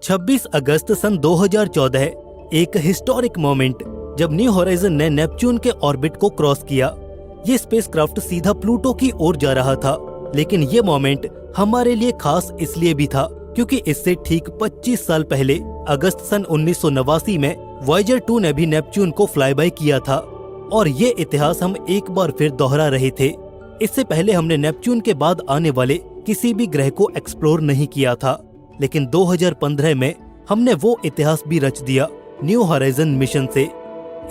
26 अगस्त सन 2014 एक historic moment जब new horizon ने नेपच्यून के ऑर्बिट को क्रॉस किया। ये स्पेसक्राफ्ट सीधा प्लूटो की ओर जा रहा था, लेकिन ये मोमेंट हमारे लिए खास इसलिए भी था क्योंकि इससे ठीक 25 साल पहले अगस्त सन 1989 में वॉयेजर 2 ने भी नेपच्यून को फ्लाई बाय किया था और ये इतिहास हम एक बार फिर दोहरा रहे थे। इससे पहले हमने नेपच्यून के बाद आने वाले किसी भी ग्रह को एक्सप्लोर नहीं किया था, लेकिन 2015 में हमने वो इतिहास भी रच दिया न्यू होराइजन मिशन से।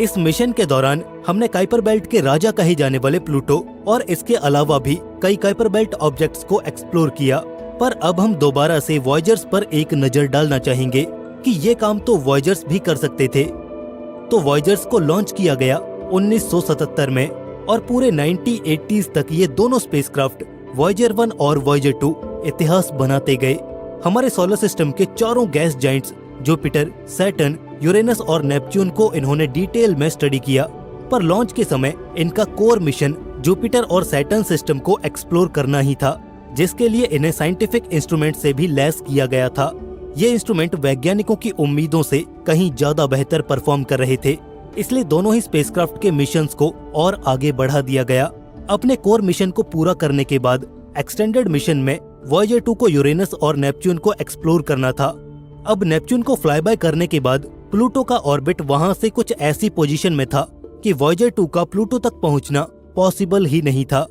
इस मिशन के दौरान हमने काइपर बेल्ट के राजा कहे जाने वाले प्लूटो और इसके अलावा भी कई काइपर बेल्ट ऑब्जेक्ट्स को एक्सप्लोर किया। पर अब हम दोबारा से वॉयेजर्स पर एक नजर डालना चाहेंगे कि ये काम तो वॉयेजर्स भी कर सकते थे। तो वॉयेजर्स को लॉन्च किया गया 1977 में और पूरे 1980s तक ये दोनों स्पेसक्राफ्ट वॉयेजर 1 और वॉयेजर 2 इतिहास बनाते गए। हमारे सोलर सिस्टम के चारों gas Giants Jupiter, Saturn, Uranus और नेपच्यून को इन्होंने डिटेल में स्टडी किया, पर लॉन्च के समय इनका कोर मिशन जुपिटर और सैटर्न सिस्टम को एक्सप्लोर करना ही था, जिसके लिए इन्हें साइंटिफिक इंस्ट्रूमेंट से भी लैस किया गया था। ये इंस्ट्रूमेंट वैज्ञानिकों की उम्मीदों से कहीं ज्यादा बेहतर परफॉर्म कर रहे थे, इसलिए दोनों ही स्पेसक्राफ्ट के मिशंस को और आगे बढ़ा दिया गया। अपने कोर मिशन को पूरा करने के बाद एक्सटेंडेड मिशन में वॉयेजर 2 को यूरेनस और नेपच्यून को एक्सप्लोर करना था। अब नेपच्यून को फ्लाई बाय करने के बाद प्लूटो का ऑर्बिट वहां से कुछ ऐसी पोजीशन में था कि वॉयेजर 2 का प्लूटो तक पहुंचना पॉसिबल ही नहीं था।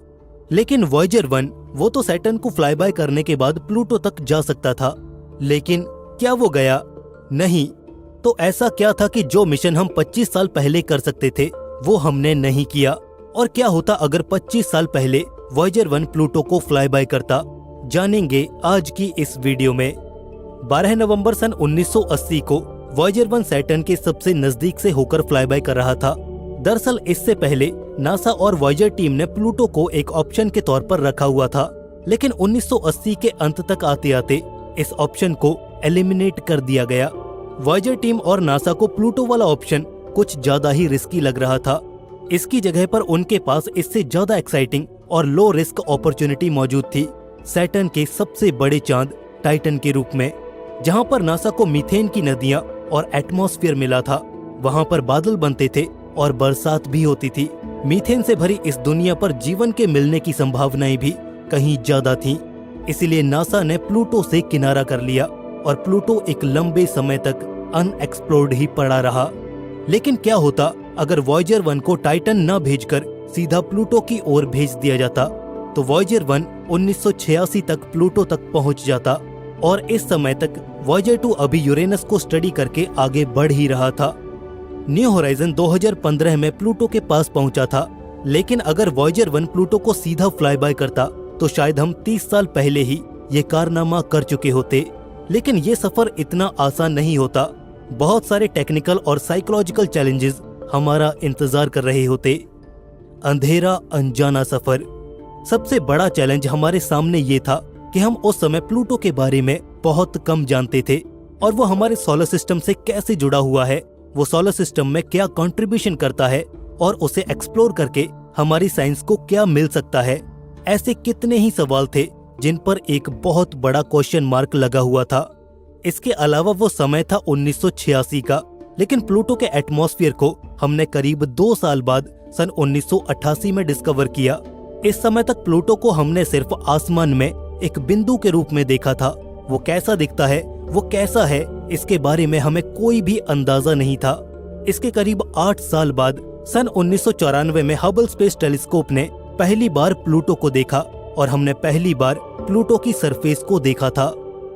लेकिन वॉयेजर 1 वो तो सैटर्न को फ्लाई बाय करने के बाद प्लूटो तक जा सकता था, लेकिन क्या वो गया? नहीं। तो ऐसा क्या था कि जो मिशन हम 25 साल पहले कर सकते थे वो हमने नहीं किया? और क्या होता अगर 25 साल पहले वॉयेजर 1 प्लूटो को फ्लाई बाय करता? जानेंगे आज की इस वीडियो में। 12 नवंबर सन 1980 को वॉयेजर 1 सैटर्न के सबसे नजदीक से होकर फ्लाई बाय कर रहा था। दरअसल इससे पहले नासा और वॉयेजर टीम ने प्लूटो को एक ऑप्शन के तौर पर रखा हुआ था, लेकिन 1980 के अंत तक आते आते इस ऑप्शन को एलिमिनेट कर दिया गया। वॉयेजर टीम और नासा को प्लूटो वाला ऑप्शन कुछ ज्यादा ही रिस्की लग रहा था। इसकी जगह पर उनके पास इससे ज्यादा एक्साइटिंग और लो रिस्क अपॉर्चुनिटी मौजूद थी, सैटर्न के सबसे बड़े चांद टाइटन के रूप में। जहां पर नासा को मीथेन की नदियां और एटमॉस्फेयर मिला था, वहां पर बादल बनते थे और बरसात भी होती थी। मीथेन से भरी इस दुनिया पर जीवन के मिलने की संभावनाएं भी कहीं ज्यादा थीं। इसलिए नासा ने प्लूटो से किनारा कर लिया और प्लूटो एक लंबे समय तक अनएक्सप्लोर्ड ही पड़ा रहा। लेकिन क्या होता अगर वॉयेजर 1 को टाइटन न भेजकर सीधा प्लूटो की ओर भेज दिया जाता? तो वॉयेजर 1 1986 तक प्लूटो तक पहुंच जाता और इस समय तक वॉयेजर 2 अभी यूरेनस को स्टडी करके आगे बढ़ ही रहा था। न्यू होराइजन 2015 में प्लूटो के पास पहुंचा था, लेकिन अगर वॉयेजर 1 प्लूटो को सीधा फ्लाई बाय करता तो शायद हम 30 साल पहले ही ये कारनामा कर चुके होते। लेकिन ये सफर इतना आसान नहीं होता। बहुत सारे टेक्निकल और साइकोलॉजिकल चैलेंजेस हमारा इंतजार कर रहे होते। अंधेरा अनजाना सफर। सबसे बड़ा चैलेंज हमारे सामने ये था कि हम उस समय प्लूटो के बारे में बहुत कम जानते थे और वो हमारे सोलर सिस्टम से कैसे जुड़ा हुआ है, वो सोलर सिस्टम में क्या कंट्रीब्यूशन करता है और उसे एक्सप्लोर करके हमारी साइंस को क्या मिल सकता है। ऐसे कितने ही सवाल थे जिन पर एक बहुत बड़ा क्वेश्चन मार्क लगा हुआ था। इसके अलावा वो समय था 1986 का, लेकिन प्लूटो के एटमॉस्फेयर को हमने करीब 2 साल बाद सन 1988 में डिस्कवर किया। इस समय तक प्लूटो को हमने सिर्फ आसमान में एक बिंदु के रूप में देखा था। वो कैसा दिखता है, वो कैसा है, इसके बारे में हमें कोई भी अंदाजा नहीं था। इसके करीब 8 साल बाद सन 1994 में हबल स्पेस टेलीस्कोप ने पहली बार प्लूटो को देखा और हमने पहली बार प्लूटो की सरफेस को देखा था।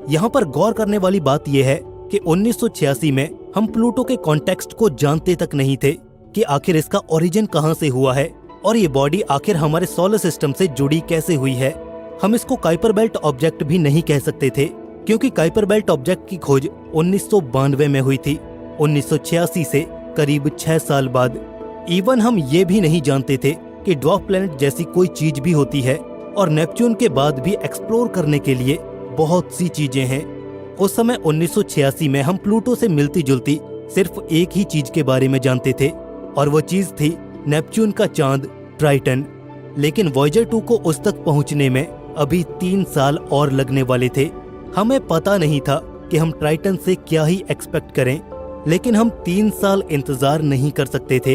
यहाँ पर गौर करने वाली बात यह है कि 1986 में हम प्लूटो के कॉन्टेक्स्ट को जानते तक नहीं थे कि आखिर इसका ओरिजिन कहाँ से हुआ है और ये बॉडी आखिर हमारे सोलर सिस्टम से जुड़ी कैसे हुई है। हम इसको काइपर बेल्ट ऑब्जेक्ट भी नहीं कह सकते थे, क्योंकि काइपर बेल्ट ऑब्जेक्ट की खोज 1992 में हुई थी, 1986 से करीब 6 साल बाद। इवन हम ये भी नहीं जानते थे कि ड्वार्फ प्लैनेट जैसी कोई चीज भी होती है और नेपच्यून के बाद भी एक्सप्लोर करने के लिए बहुत सी चीजें हैं। उस समय 1986 में हम प्लूटो से मिलती जुलती सिर्फ एक ही चीज के बारे में जानते थे और वो चीज थी नेपच्यून का चांद ट्राइटन। लेकिन वॉयेजर 2 को उस तक पहुंचने में अभी 3 साल और लगने वाले थे। हमें पता नहीं था कि हम टाइटन से क्या ही एक्सपेक्ट करें, लेकिन हम 3 साल इंतजार नहीं कर सकते थे।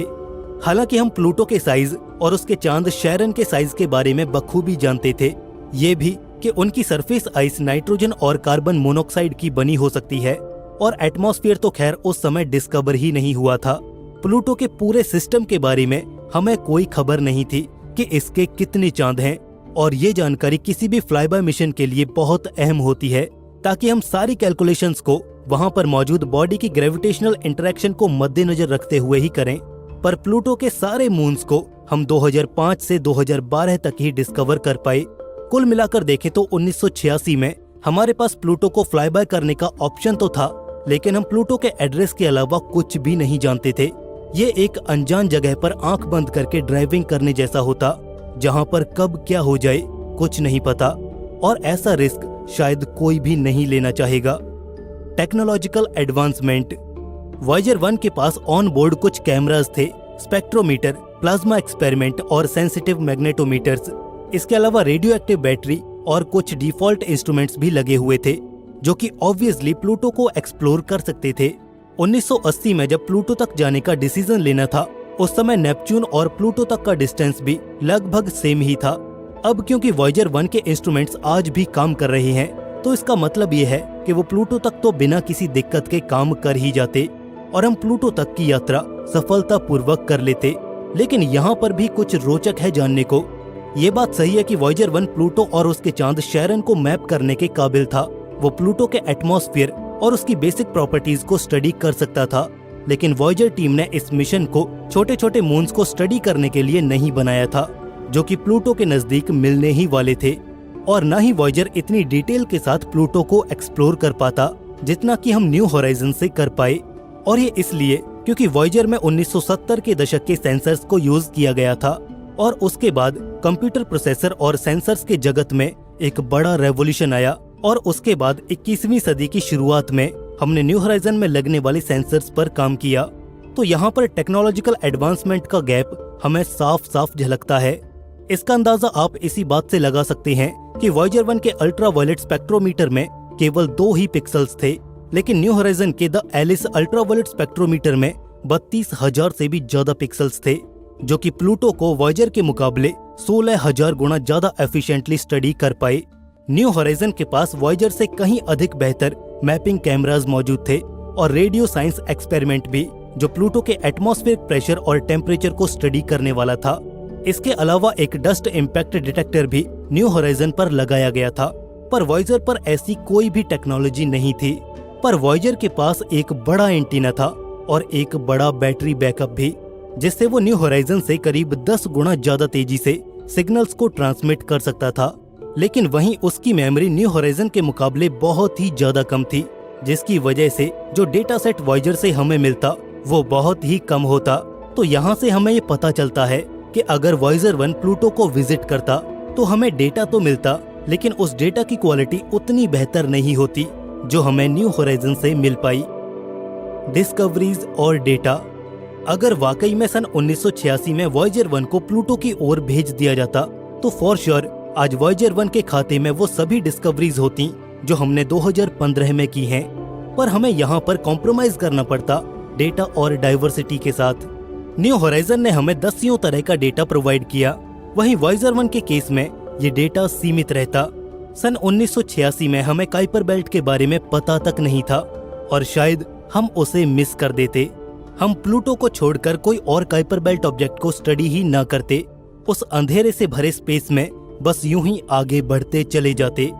हालांकि हम प्लूटो के साइज और उसके चांद शैरन के साइज के बारे में बखूबी जानते थे, ये भी कि उनकी सरफेस आइस नाइट्रोजन और कार्बन मोनोऑक्साइड की बनी हो सकती है, और एटमॉस्फेयर तो खैर उस समय डिस्कवर ही नहीं हुआ था। प्लूटो के पूरे सिस्टम के बारे में हमें कोई खबर नहीं थी कि इसके कितने चांद हैं, और ये जानकारी किसी भी फ्लाई बाय मिशन के लिए बहुत अहम होती है, ताकि हम सारी कैलकुलेशंस को वहां पर मौजूद बॉडी की ग्रेविटेशनल इंटरेक्शन को मद्देनजर रखते हुए ही करें। पर प्लूटो के सारे मून्स को हम 2005 से 2012 तक ही डिस्कवर कर पाए। कुल मिलाकर देखें तो 1986 में हमारे पास प्लूटो को फ्लाई बाय करने का ऑप्शन तो था, लेकिन हम प्लूटो के एड्रेस के अलावा कुछ भी नहीं जानते थे। ये एक अनजान जगह पर आंख बंद करके ड्राइविंग करने जैसा होता, जहां पर कब क्या हो जाए कुछ नहीं पता, और ऐसा रिस्क शायद कोई भी नहीं लेना चाहेगा। Technological advancement. वॉयेजर 1 के पास ऑन बोर्ड कुछ कैमरास थे, स्पेक्ट्रोमीटर, प्लाज्मा एक्सपेरिमेंट और सेंसिटिव मैग्नेटोमीटर्स। इसके अलावा रेडियो एक्टिव बैटरी और कुछ डिफॉल्ट इंस्ट्रूमेंट्स भी लगे हुए थे, जो कि ऑब्वियसली प्लूटो को एक्सप्लोर कर सकते थे। 1980 में जब प्लूटो तक जाने का डिसीजन लेना था, उस समय नेपच्यून और प्लूटो तक का डिस्टेंस भी लगभग सेम ही था। अब क्योंकि वॉयेजर 1 के इंस्ट्रूमेंट्स आज भी काम कर रहे हैं, तो इसका मतलब ये है कि वो प्लूटो तक तो बिना किसी दिक्कत के काम कर ही जाते और हम प्लूटो तक की यात्रा सफलतापूर्वक कर लेते। लेकिन यहाँ पर भी कुछ रोचक है जानने को। ये बात सही है कि वॉयेजर 1 प्लूटो और उसके चांद शैरन को मैप करने के काबिल था। वो प्लूटो के एटमॉस्फेयर और उसकी बेसिक प्रॉपर्टीज को स्टडी कर सकता था, लेकिन वॉयेजर टीम ने इस मिशन को छोटे छोटे मून्स को स्टडी करने के लिए नहीं बनाया था, जो कि प्लूटो के नजदीक मिलने ही वाले थे, और न ही वॉयेजर इतनी डिटेल के साथ प्लूटो को एक्सप्लोर कर पाता जितना कि हम न्यू होराइजन से कर पाए। और ये इसलिए क्योंकि वॉयेजर में 1970 के दशक के सेंसर्स को यूज किया गया था, और उसके बाद कंप्यूटर प्रोसेसर और सेंसर्स के जगत में एक बड़ा रेवोल्यूशन आया, और उसके बाद 21वीं सदी की शुरुआत में हमने न्यू होराइजन में लगने वाले सेंसर्स पर काम किया। तो यहाँ पर टेक्नोलॉजिकल एडवांसमेंट का गैप हमें साफ साफ झलकता है। इसका अंदाजा आप इसी बात से लगा सकते हैं कि वॉयेजर 1 के अल्ट्रा वायलेट स्पेक्ट्रोमीटर में केवल 2 ही पिक्सल्स थे, लेकिन न्यू होराइजन के the Alice ultraviolet spectrometer में 32,000 से भी ज्यादा पिक्सल्स थे, जो कि प्लूटो को वॉयेजर के मुकाबले 16,000 गुना ज्यादा एफिशिएंटली स्टडी कर पाए। न्यू होराइजन के पास वॉयेजर से कहीं अधिक बेहतर मैपिंग कैमरास मौजूद थे, और रेडियो साइंस एक्सपेरिमेंट भी, जो प्लूटो के एटमॉस्फेरिक प्रेशर और टेम्परेचर को स्टडी करने वाला था। इसके अलावा एक डस्ट इम्पैक्ट डिटेक्टर भी न्यू होराइजन पर लगाया गया था, पर वॉयेजर पर ऐसी कोई भी टेक्नोलॉजी नहीं थी। पर वॉयेजर के पास एक बड़ा एंटीना था और एक बड़ा बैटरी बैकअप भी, जिससे वो न्यू होराइजन से करीब 10 गुना ज्यादा तेजी से सिग्नल्स को ट्रांसमिट कर सकता था। लेकिन वहीं उसकी मेमोरी न्यू होराइजन के मुकाबले बहुत ही ज्यादा कम थी, जिसकी वजह से जो डेटा सेट वॉयेजर से हमें मिलता वो बहुत ही कम होता। तो यहाँ से हमें ये पता चलता है कि अगर वॉयेजर 1 प्लूटो को विजिट करता तो हमें डेटा तो मिलता, लेकिन उस डेटा की क्वालिटी उतनी बेहतर नहीं होती जो हमें न्यू होराइजन से मिल पाई। डिस्कवरीज और डेटा। अगर वाकई में सन 1986 में वॉयेजर 1 को प्लूटो की ओर भेज दिया जाता, तो फॉर श्योर आज वॉयेजर 1 के खाते में वो सभी डिस्कवरीज होती जो हमने 2015 में की हैं। पर हमें यहाँ पर कॉम्प्रोमाइज करना पड़ता डेटा और डाइवर्सिटी के साथ। न्यू होराइजन ने हमें 10 तरह का डेटा प्रोवाइड किया, वहीं वॉयेजर 1 के केस में ये डेटा सीमित रहता। सन 1986 में हमें काइपर बेल्ट के बारे में पता तक नहीं था, और शायद हम उसे मिस कर देते। हम प्लूटो को छोड़कर कोई और काइपर बेल्ट ऑब्जेक्ट को स्टडी ही ना करते, उस अंधेरे से भरे स्पेस में बस यूं ही आगे बढ़ते चले जाते।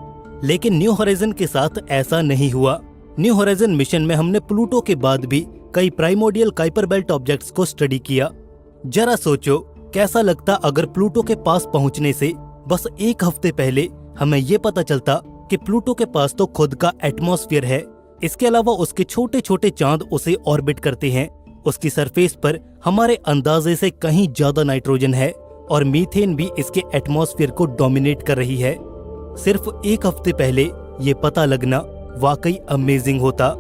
लेकिन न्यू होराइजन के साथ ऐसा नहीं हुआ। न्यू होराइजन मिशन में हमने प्लूटो के बाद भी कई प्राइमोडियल काइपर बेल्ट ऑब्जेक्ट्स को स्टडी किया। जरा सोचो कैसा लगता अगर प्लूटो के पास पहुंचने से बस 1 हफ्ते पहले हमें ये पता चलता कि प्लूटो के पास तो खुद का एटमॉस्फेयर है, इसके अलावा उसके छोटे छोटे चांद उसे ऑर्बिट करते हैं, उसकी सरफेस पर हमारे अंदाजे से कहीं ज्यादा नाइट्रोजन है, और मीथेन भी इसके एटमॉस्फेयर को डोमिनेट कर रही है। सिर्फ 1 हफ्ते पहले ये पता लगना वाकई अमेजिंग होता।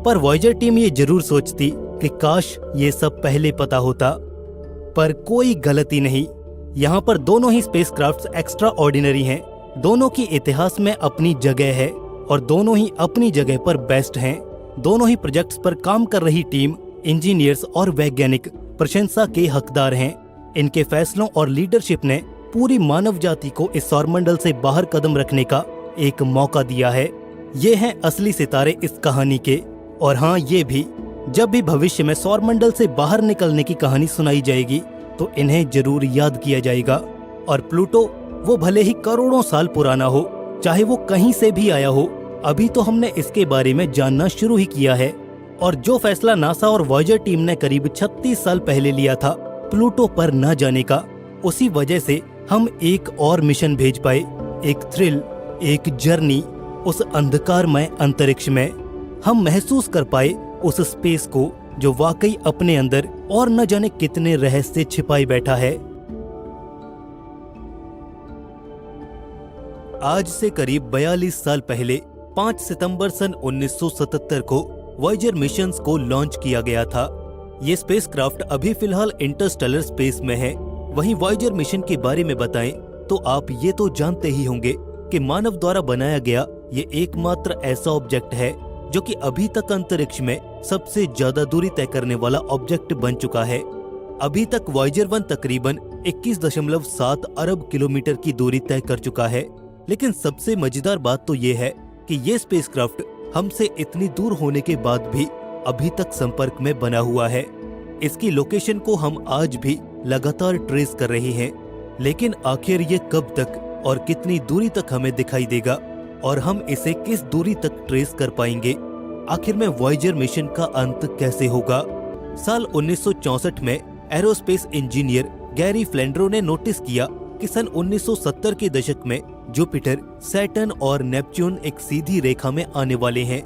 पर वॉयेजर टीम ये जरूर सोचती कि काश ये सब पहले पता होता। पर कोई गलती नहीं, यहाँ पर दोनों ही स्पेसक्राफ्ट्स एक्स्ट्रा ऑर्डिनरी हैं, दोनों की इतिहास में अपनी जगह है, और दोनों ही अपनी जगह पर बेस्ट हैं। दोनों ही प्रोजेक्ट्स पर काम कर रही टीम, इंजीनियर्स और वैज्ञानिक प्रशंसा के हकदार हैं। इनके फैसलों और लीडरशिप ने पूरी मानव जाति को इस सौरमंडल से बाहर कदम रखने का एक मौका दिया है। ये हैं असली सितारे इस कहानी के। और हाँ, ये भी, जब भी भविष्य में सौरमंडल से बाहर निकलने की कहानी सुनाई जाएगी तो इन्हें जरूर याद किया जाएगा। और प्लूटो वो भले ही करोड़ों साल पुराना हो, चाहे वो कहीं से भी आया हो, अभी तो हमने इसके बारे में जानना शुरू ही किया है। और जो फैसला नासा और वॉयेजर टीम ने करीब 36 साल पहले लिया था प्लूटो पर न जाने का, उसी वजह से हम एक और मिशन भेज पाए। एक थ्रिल, एक जर्नी उस अंधकारमय अंतरिक्ष में। हम महसूस कर पाए उस स्पेस को जो वाकई अपने अंदर और न जाने कितने रहस्य छिपाए बैठा है। आज से करीब 42 साल पहले 5 सितंबर सन 1977 को वॉयेजर मिशंस को लॉन्च किया गया था। ये स्पेसक्राफ्ट अभी फिलहाल इंटरस्टेलर स्पेस में है। वहीं वॉयेजर मिशन के बारे में बताएं तो आप ये तो जानते ही होंगे कि मानव द्वारा बनाया गया ये एकमात्र ऐसा ऑब्जेक्ट है जो कि अभी तक अंतरिक्ष में सबसे ज्यादा दूरी तय करने वाला ऑब्जेक्ट बन चुका है। अभी तक वॉयेजर 1 तकरीबन 21.7 अरब किलोमीटर की दूरी तय कर चुका है। लेकिन सबसे मजेदार बात तो ये है कि ये स्पेसक्राफ्ट हमसे इतनी दूर होने के बाद भी अभी तक संपर्क में बना हुआ है। इसकी लोकेशन को हम आज भी लगातार ट्रेस कर रहे हैं। लेकिन आखिर ये कब तक और कितनी दूरी तक हमें दिखाई देगा और हम इसे किस दूरी तक ट्रेस कर पाएंगे? आखिर में वॉयेजर मिशन का अंत कैसे होगा? साल 1964 में एरोस्पेस इंजीनियर गैरी फ्लेंड्रो ने नोटिस किया कि सन 1970 के दशक में जुपिटर, सैटर्न और नेपच्यून एक सीधी रेखा में आने वाले हैं।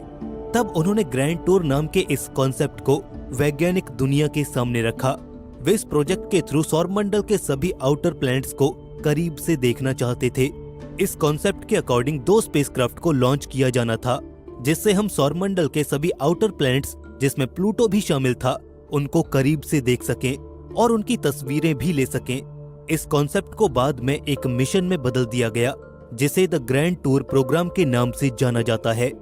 तब उन्होंने ग्रैंड टूर नाम के इस कॉन्सेप्ट को वैज्ञानिक दुनिया के सामने रखा। वे इस प्रोजेक्ट के थ्रू सौरमंडल के सभी आउटर प्लैनेट्स को करीब से देखना चाहते थे। इस कॉन्सेप्ट के अकॉर्डिंग 2 स्पेसक्राफ्ट को लॉन्च किया जाना था, जिससे हम सौरमंडल के सभी आउटर प्लैनेट्स, जिसमें प्लूटो भी शामिल था, उनको करीब से देख सकें और उनकी तस्वीरें भी ले सकें। इस कॉन्सेप्ट को बाद में एक मिशन में बदल दिया गया, जिसे द ग्रैंड टूर प्रोग्राम के नाम से जाना जाता है।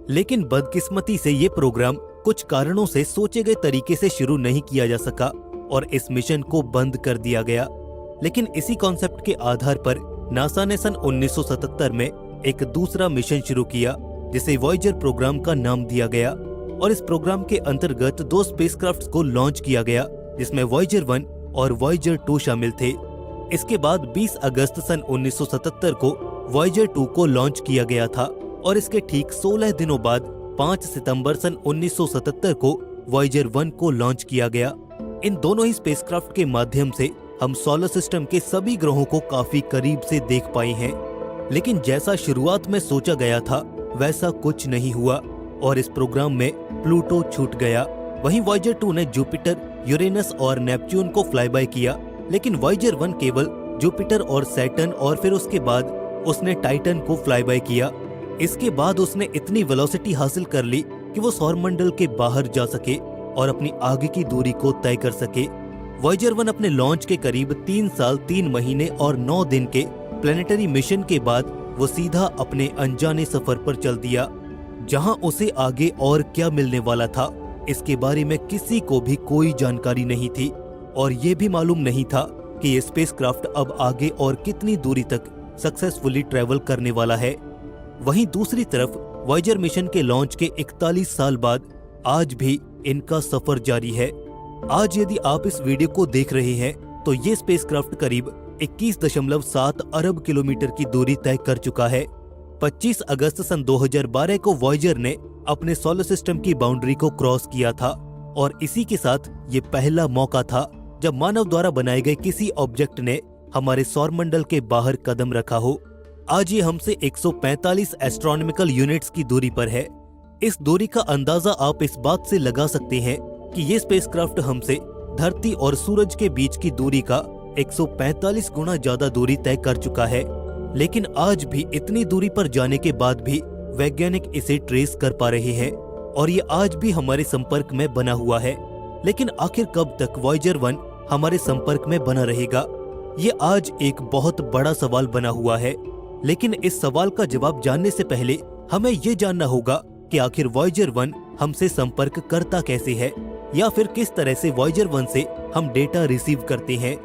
लेकिन बदकिस्मती से ये प्रोग्राम कुछ कारणों से सोचे गए तरीके से शुरू नहीं किया जा सका और इस मिशन को बंद कर दिया गया। लेकिन इसी कॉन्सेप्ट के आधार पर नासा ने सन 1977 में एक दूसरा मिशन शुरू किया, जिसे वॉयेजर प्रोग्राम का नाम दिया गया। और इस प्रोग्राम के अंतर्गत 2 स्पेसक्राफ्ट्स को लॉन्च किया गया, जिसमें वॉयेजर 1 और वॉयेजर 2 शामिल थे। इसके बाद 20 अगस्त सन 1977 को वॉयेजर 2 को लॉन्च किया गया था और इसके ठीक 16 दिनों बाद 5 सितंबर सन 1977 को वॉयेजर 1 को लॉन्च किया गया। इन दोनों ही स्पेसक्राफ्ट के माध्यम से हम सोलर सिस्टम के सभी ग्रहों को काफी करीब से देख पाए हैं। लेकिन जैसा शुरुआत में सोचा गया था वैसा कुछ नहीं हुआ और इस प्रोग्राम में प्लूटो छूट गया। वहीं वॉयेजर 2 ने जुपिटर, यूरेनस और नेपच्यून को फ्लाई बाय किया, लेकिन वॉयेजर 1 केवल जुपिटर और सैटर्न और फिर उसके बाद उसने टाइटन को फ्लाई बाय किया। इसके बाद उसने इतनी वेलोसिटी हासिल कर ली कि वो सौरमंडल के बाहर जा सके और अपनी आगे की दूरी को तय कर सके। वॉयेजर 1 अपने लॉन्च के करीब 3 साल 3 महीने और 9 दिन के प्लेनेटरी मिशन के बाद वो सीधा अपने अनजाने सफर पर चल दिया, जहां उसे आगे और क्या मिलने वाला था इसके बारे में किसी को भी कोई जानकारी नहीं थी और ये भी मालूम नहीं था कि ये स्पेसक्राफ्ट अब आगे और कितनी दूरी तक सक्सेसफुली ट्रैवल करने वाला है। वहीं दूसरी तरफ वॉयेजर मिशन के लॉन्च के 41 साल बाद आज भी इनका सफर जारी है। आज यदि आप इस वीडियो को देख रहे हैं तो ये स्पेसक्राफ्ट करीब 21.7 अरब किलोमीटर की दूरी तय कर चुका है। 25 अगस्त सन 2012 को वॉयेजर ने अपने सोलर सिस्टम की बाउंड्री को क्रॉस किया था और इसी के साथ ये पहला मौका था जब मानव द्वारा बनाए गए किसी ऑब्जेक्ट ने हमारे सौरमंडल के बाहर कदम रखा हो। आज ये हमसे 145 एस्ट्रोनॉमिकल यूनिट्स की दूरी पर है। इस दूरी का अंदाजा आप इस बात से लगा सकते हैं कि ये स्पेसक्राफ्ट हमसे धरती और सूरज के बीच की दूरी का 145 गुना ज्यादा दूरी तय कर चुका है। लेकिन आज भी इतनी दूरी पर जाने के बाद भी वैज्ञानिक इसे ट्रेस कर पा रहे हैं और ये आज भी हमारे संपर्क में बना हुआ है। लेकिन आखिर कब तक वॉयेजर 1 हमारे संपर्क में बना रहेगा, ये आज एक बहुत बड़ा सवाल बना हुआ है। लेकिन इस सवाल का जवाब जानने से पहले हमें ये जानना होगा कि आखिर वॉयेजर 1 हमसे संपर्क करता कैसे है, या फिर किस तरह से वॉयेजर 1 से हम डेटा रिसीव करते हैं।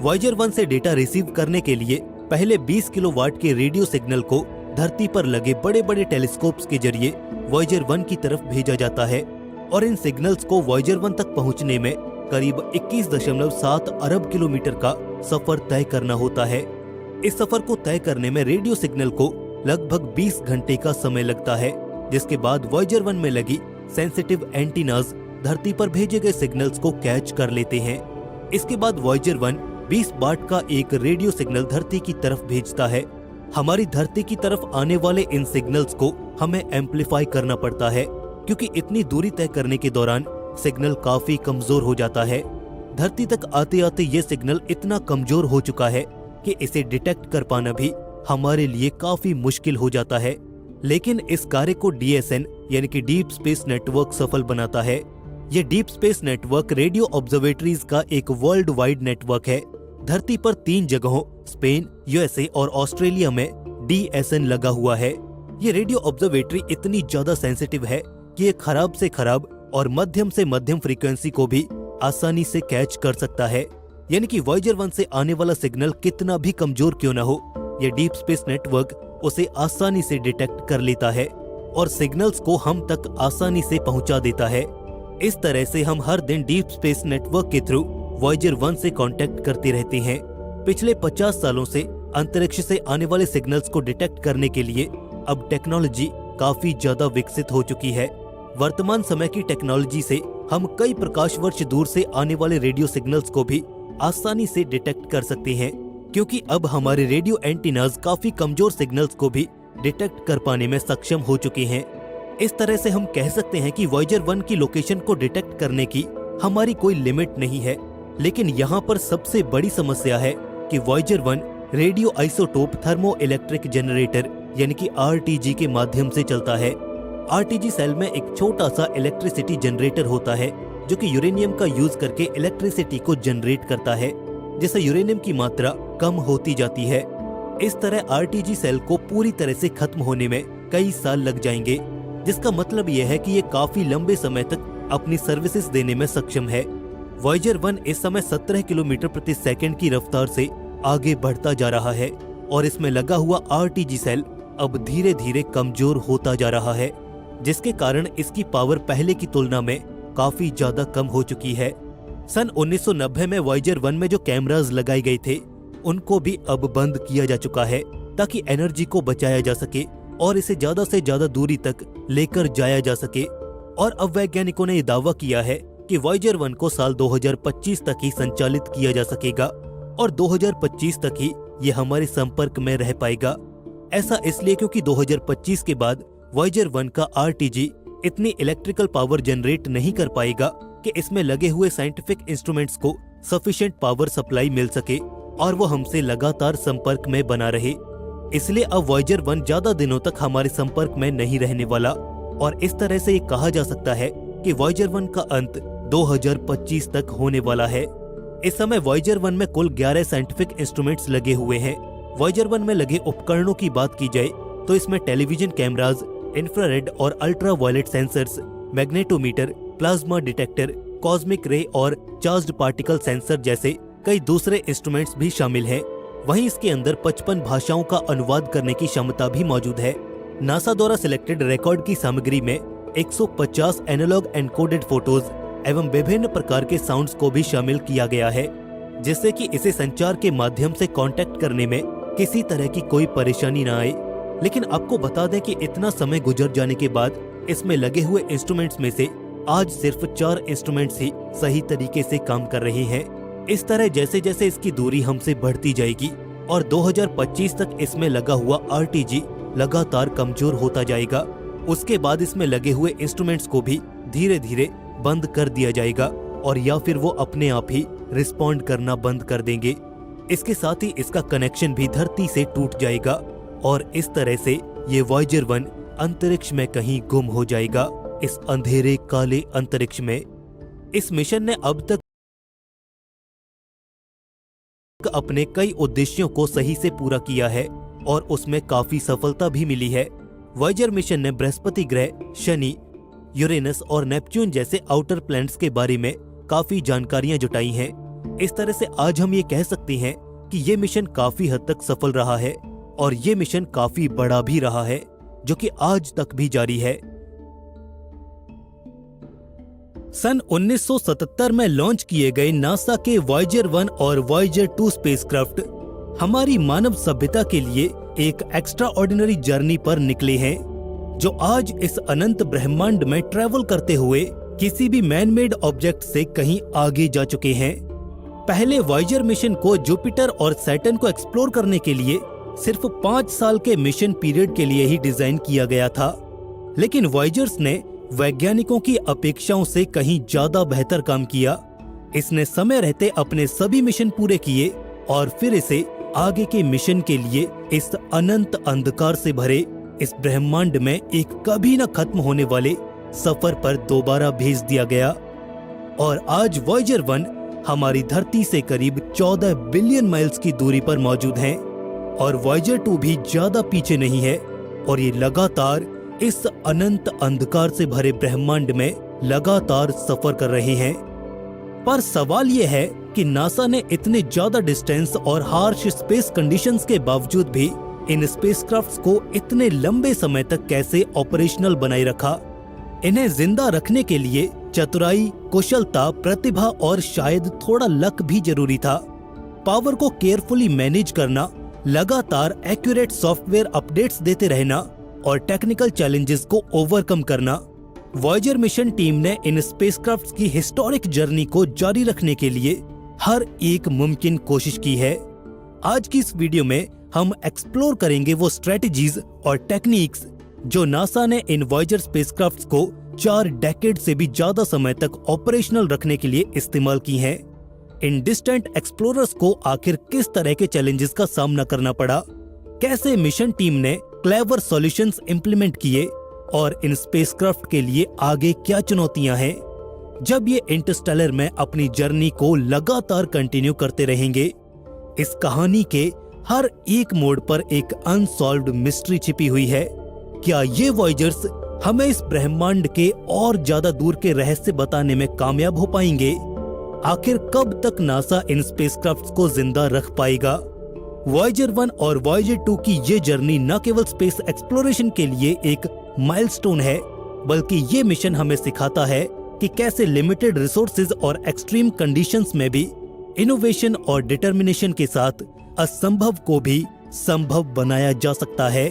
वॉयेजर 1 से डेटा रिसीव करने के लिए पहले 20 किलोवाट के रेडियो सिग्नल को धरती पर लगे बड़े बड़े टेलीस्कोप्स के जरिए वॉयेजर 1 की तरफ भेजा जाता है, और इन सिग्नल्स को वॉयेजर 1 तक पहुंचने में करीब 21.7 अरब किलोमीटर का सफर तय करना होता है। इस सफर को तय करने में रेडियो सिग्नल को लगभग 20 घंटे का समय लगता है, जिसके बाद वॉयेजर 1 में लगी सेंसिटिव एंटीनाज धरती पर भेजे गए सिग्नल्स को कैच कर लेते हैं। इसके बाद वॉयेजर 1 20 वाट का एक रेडियो सिग्नल धरती की तरफ भेजता है। हमारी धरती की तरफ आने वाले इन सिग्नल्स को हमें एम्पलीफाई करना पड़ता है, क्योंकि इतनी दूरी तय करने के दौरान सिग्नल काफी कमजोर हो जाता है। धरती तक आते आते ये सिग्नल इतना कमजोर हो चुका है कि इसे डिटेक्ट कर पाना भी हमारे लिए काफी मुश्किल हो जाता है। लेकिन इस कार्य को DSN यानी कि डीप स्पेस नेटवर्क सफल बनाता है। ये deep space network radio observatories का एक वर्ल्ड वाइड नेटवर्क है। धरती पर 3 जगहों स्पेन, USA और ऑस्ट्रेलिया में DSN लगा हुआ है। ये रेडियो ऑब्जर्वेटरी इतनी ज्यादा सेंसिटिव है कि ये खराब से खराब और मध्यम से मध्यम फ्रीक्वेंसी को भी आसानी से कैच कर सकता है। यानी कि वॉयेजर 1 से आने वाला सिग्नल कितना भी कमजोर क्यों न हो, ये डीप स्पेस नेटवर्क उसे आसानी से डिटेक्ट कर लेता है और सिग्नल्स को हम तक आसानी से पहुंचा देता है। इस तरह से हम हर दिन डीप स्पेस नेटवर्क के थ्रू वॉयेजर 1 से कांटेक्ट करते रहते हैं। पिछले 50 सालों से अंतरिक्ष से आने वाले सिग्नल्स को डिटेक्ट करने के लिए अब टेक्नोलॉजी काफी ज्यादा विकसित हो चुकी है। वर्तमान समय की टेक्नोलॉजी से हम कई प्रकाश वर्ष दूर से आने वाले रेडियो सिग्नल्स को भी आसानी से डिटेक्ट कर सकते हैं, क्योंकि अब हमारे रेडियो एंटीनाज काफी कमजोर सिग्नल्स को भी डिटेक्ट कर पाने में सक्षम हो चुके हैं। इस तरह से हम कह सकते हैं कि वॉयेजर 1 की लोकेशन को डिटेक्ट करने की हमारी कोई लिमिट नहीं है। लेकिन यहाँ पर सबसे बड़ी समस्या है कि Voyager 1 radio isotope thermo electric generator यानी कि RTG के माध्यम से चलता है। RTG सेल में एक छोटा सा इलेक्ट्रिसिटी जनरेटर होता है, जो कि यूरेनियम का यूज करके इलेक्ट्रिसिटी को जनरेट करता है, जिससे यूरेनियम की मात्रा कम होती जाती है। इस तरह RTG सेल को पूरी तरह से खत्म होने में कई साल लग जाएंगे, जिसका मतलब यह है कि ये काफी लंबे समय तक अपनी सर्विसेज देने में सक्षम है। वॉयेजर 1 इस समय 17 किलोमीटर प्रति सेकंड की रफ्तार से आगे बढ़ता जा रहा है और इसमें लगा हुआ RTG सेल अब धीरे धीरे कमजोर होता जा रहा है, जिसके कारण इसकी पावर पहले की तुलना में काफी ज्यादा कम हो चुकी है। सन 1990 में वॉयेजर 1 में जो कैमरास लगाए गए थे उनको भी अब बंद किया जा चुका है, ताकि एनर्जी को बचाया जा सके और इसे ज्यादा से ज्यादा दूरी तक लेकर जाया जा सके। और अब वैज्ञानिकों ने दावा किया है कि वॉयेजर 1 को साल 2025 तक ही संचालित किया जा सकेगा और 2025 तक ही ये हमारे संपर्क में रह पाएगा। ऐसा इसलिए क्योंकि 2025 के बाद वॉयेजर 1 का RTG इतनी इलेक्ट्रिकल पावर जनरेट नहीं कर पाएगा कि इसमें लगे हुए साइंटिफिक इंस्ट्रूमेंट्स को सफिशिएंट पावर सप्लाई मिल सके और वो हमसे लगातार संपर्क में बना रहे। इसलिए अब वॉयेजर 1 ज्यादा दिनों तक हमारे संपर्क में नहीं रहने वाला और इस तरह से ये कहा जा सकता है कि वॉयेजर 1 का अंत 2025 तक होने वाला है। इस समय वॉयेजर 1 में कुल 11 साइंटिफिक इंस्ट्रूमेंट्स लगे हुए हैं। वॉयेजर 1 में लगे उपकरणों की बात की जाए तो इसमें टेलीविजन कैमराज, इंफ्रारेड और ultraviolet sensors, magnetometer, plasma detector, cosmic ray और चार्ज्ड पार्टिकल सेंसर जैसे कई दूसरे इंस्ट्रूमेंट्स भी शामिल हैं। वहीं इसके अंदर 55 भाषाओं का अनुवाद करने की क्षमता भी मौजूद है। नासा द्वारा सिलेक्टेड रिकॉर्ड की सामग्री में 150 एनालॉग एनकोडेड फोटोज एवं विभिन्न प्रकार के साउंड्स को भी शामिल किया गया है, जिससे कि इसे संचार के माध्यम से कांटेक्ट करने में किसी तरह की कोई परेशानी न आए। लेकिन आपको बता दें कि इतना समय गुजर जाने के बाद इसमें लगे हुए इंस्ट्रूमेंट्स में से आज सिर्फ 4 इंस्ट्रूमेंट्स ही सही तरीके से काम कर रहे हैं। इस तरह जैसे जैसे इसकी दूरी हमसे बढ़ती जाएगी और 2025 तक इसमें लगा हुआ RTG लगातार कमजोर होता जाएगा, उसके बाद इसमें लगे हुए इंस्ट्रूमेंट्स को भी धीरे धीरे बंद कर दिया जाएगा और या फिर वो अपने आप ही रिस्पॉन्ड करना बंद कर देंगे। इसके साथ ही इसका कनेक्शन भी धरती से टूट जाएगा और इस तरह से ये वॉयेजर 1 अंतरिक्ष में कहीं गुम हो जाएगा, इस अंधेरे काले अंतरिक्ष में। इस मिशन ने अब तक अपने कई उद्देश्यों को सही से पूरा किया है और उसमें काफी सफलता भी मिली है। वॉयेजर मिशन ने बृहस्पति ग्रह, शनि, यूरेनस और नेपच्यून जैसे आउटर प्लैनेट्स के बारे में काफी जानकारियां जुटाई हैं। इस तरह से आज हम ये कह सकते हैं कि ये मिशन काफी हद तक सफल रहा है और ये मिशन काफी बड़ा भी रहा है, जो कि आज तक भी जारी है। सन 1977 में लॉन्च किए गए नासा के वॉयेजर 1 और वॉयेजर 2 स्पेसक्राफ्ट हमारी मानव सभ्यता के लिए एक एक्स्ट्रा ऑर्डिनरी जर्नी पर निकले हैं, जो आज इस अनंत ब्रह्मांड में ट्रैवल करते हुए किसी भी मैन मेड ऑब्जेक्ट से कहीं आगे जा चुके हैं। पहले वॉयेजर मिशन को जुपिटर और सैटर्न को एक्सप्लोर करने के लिए सिर्फ 5 साल के मिशन पीरियड के लिए ही डिजाइन किया गया था, लेकिन वॉयेजर्स ने वैज्ञानिकों की अपेक्षाओं से कहीं ज्यादा बेहतर काम किया। इसने समय रहते अपने सभी मिशन पूरे किए और फिर इसे आगे के मिशन के लिए इस अनंत अंधकार से भरे इस ब्रह्मांड में एक कभी न खत्म होने वाले सफर पर दोबारा भेज दिया गया। और आज वॉयेजर 1 हमारी धरती से करीब 14 बिलियन माइल्स की दूरी पर मौजूद है और वॉयेजर 2 भी ज्यादा पीछे नहीं है और ये लगातार इस अनंत अंधकार से भरे ब्रह्मांड में लगातार सफर कर रहे हैं। पर सवाल यह है कि नासा ने इतने ज्यादा डिस्टेंस और हार्श स्पेस कंडीशंस के बावजूद भी इन स्पेसक्राफ्ट्स को इतने लंबे समय तक कैसे ऑपरेशनल बनाए रखा। इन्हें जिंदा रखने के लिए चतुराई, कुशलता, प्रतिभा और शायद थोड़ा लक भी जरूरी था। पावर को केयरफुली मैनेज करना, लगातार एक्यूरेट सॉफ्टवेयर अपडेट्स देते रहना और टेक्निकल चैलेंजेस को ओवरकम करना। वॉयेजर मिशन टीम ने इन स्पेसक्राफ्ट्स की हिस्टोरिक जर्नी को जारी रखने के लिए हर एक मुमकिन कोशिश की है। आज की इस वीडियो में हम एक्सप्लोर करेंगे वो स्ट्रेटजीज और टेक्निक्स जो नासा ने इन वॉयेजर स्पेसक्राफ्ट्स को 4 डेकेड से भी ज्यादा समय तक ऑपरेशनल रखने के लिए इस्तेमाल की हैं। इन डिस्टेंट एक्सप्लोरर्स को आखिर किस तरह के चैलेंजेस का सामना करना पड़ा, कैसे मिशन टीम ने क्लेवर सॉल्यूशंस इंप्लीमेंट किए और इन स्पेसक्राफ्ट के लिए आगे क्या चुनौतियां हैं जब ये इंटरस्टेलर में अपनी जर्नी को लगातार कंटिन्यू करते रहेंगे। इस कहानी के हर एक मोड़ पर एक अनसॉल्व्ड मिस्ट्री छिपी हुई है। क्या ये वॉयेजर्स हमें इस ब्रह्मांड के और ज्यादा दूर के रहस्य बताने में कामयाब हो पाएंगे? आखिर कब तक नासा इन स्पेसक्राफ्ट्स को जिंदा रख पाएगा? वॉयेजर 1 और वॉयेजर 2 की ये जर्नी न केवल स्पेस एक्सप्लोरेशन के लिए एक माइलस्टोन है, बल्कि ये मिशन हमें सिखाता है कि कैसे लिमिटेड रिसोर्सेज और एक्सट्रीम कंडीशंस में भी इनोवेशन और डिटर्मिनेशन के साथ असंभव को भी संभव बनाया जा सकता है।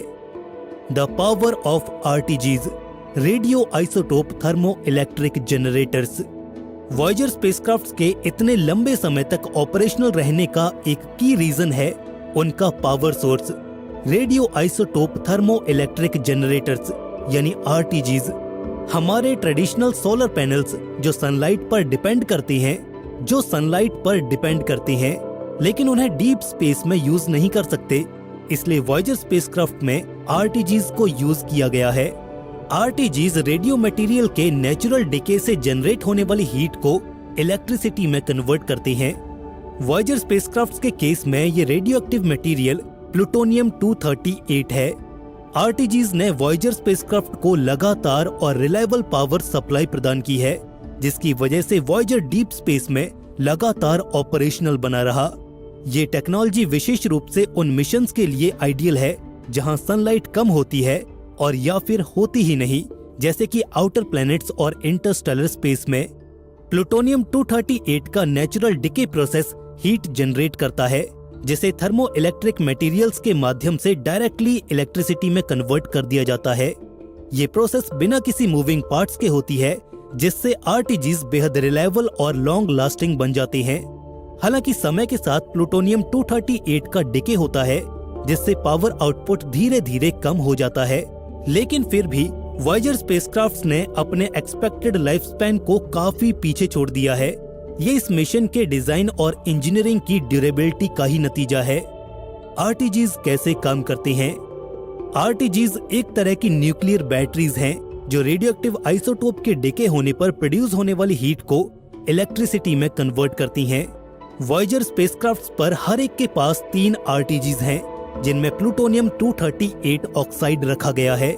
The power of RTGs, radioisotope thermoelectric generators. Voyager spacecrafts के इतने लंबे समय तक ऑपरेशनल रहने का एक की रीजन है उनका power source, radio isotope thermoelectric generators यानी आरटीजीज। हमारे ट्रेडिशनल सोलर पैनल्स जो सनलाइट पर डिपेंड करते हैं लेकिन उन्हें डीप स्पेस में यूज नहीं कर सकते, इसलिए वॉयेजर स्पेसक्राफ्ट में आरटीजीज को यूज किया गया है। आरटीजीज रेडियो मटेरियल के नेचुरल डिके से जनरेट होने वाली हीट को इलेक्ट्रिसिटी में कन्वर्ट करते हैं। वॉयेजर स्पेसक्राफ्ट के केस में ये रेडियो एक्टिव मटेरियल प्लूटोनियम 238 है। आरटीजीज ने वॉयेजर स्पेसक्राफ्ट को लगातार और रिलायबल पावर सप्लाई प्रदान की है, जिसकी वजह से वॉयेजर डीप स्पेस में लगातार ऑपरेशनल बना रहा। ये टेक्नोलॉजी विशेष रूप से उन मिशंस के लिए आइडियल है जहां सनलाइट कम होती है और या फिर होती ही नहीं, जैसे कि आउटर प्लैनेट्स और इंटरस्टेलर स्पेस में। प्लूटोनियम 238 का natural decay process heat generate करता है, जिसे थर्मो इलेक्ट्रिक मटेरियल्स के माध्यम से डायरेक्टली इलेक्ट्रिसिटी में कन्वर्ट कर दिया जाता है। ये प्रोसेस बिना किसी मूविंग पार्ट्स के होती है, जिससे आरटीजीज बेहद रिलायबल और लॉन्ग लास्टिंग बन जाते हैं। हालांकि समय के साथ प्लूटोनियम 238 का डिके होता है, जिससे पावर आउटपुट धीरे धीरे कम हो जाता है, लेकिन फिर भी वॉयेजर स्पेसक्राफ्ट्स ने अपने एक्सपेक्टेड लाइफ स्पैन को काफी पीछे छोड़ दिया है। ये इस मिशन के डिजाइन और इंजीनियरिंग की ड्यूरेबिलिटी का ही नतीजा है। आरटीजीज कैसे काम करते हैं? आरटीजीज एक तरह की न्यूक्लियर बैटरीज हैं जो रेडियोएक्टिव आइसोटोप के डिके होने पर प्रोड्यूस होने वाली हीट को इलेक्ट्रिसिटी में कन्वर्ट करती हैं। वॉयेजर स्पेसक्राफ्ट्स पर हर एक के पास 3 आरटीजीज हैं, जिनमें प्लूटोनियम 238 ऑक्साइड रखा गया है।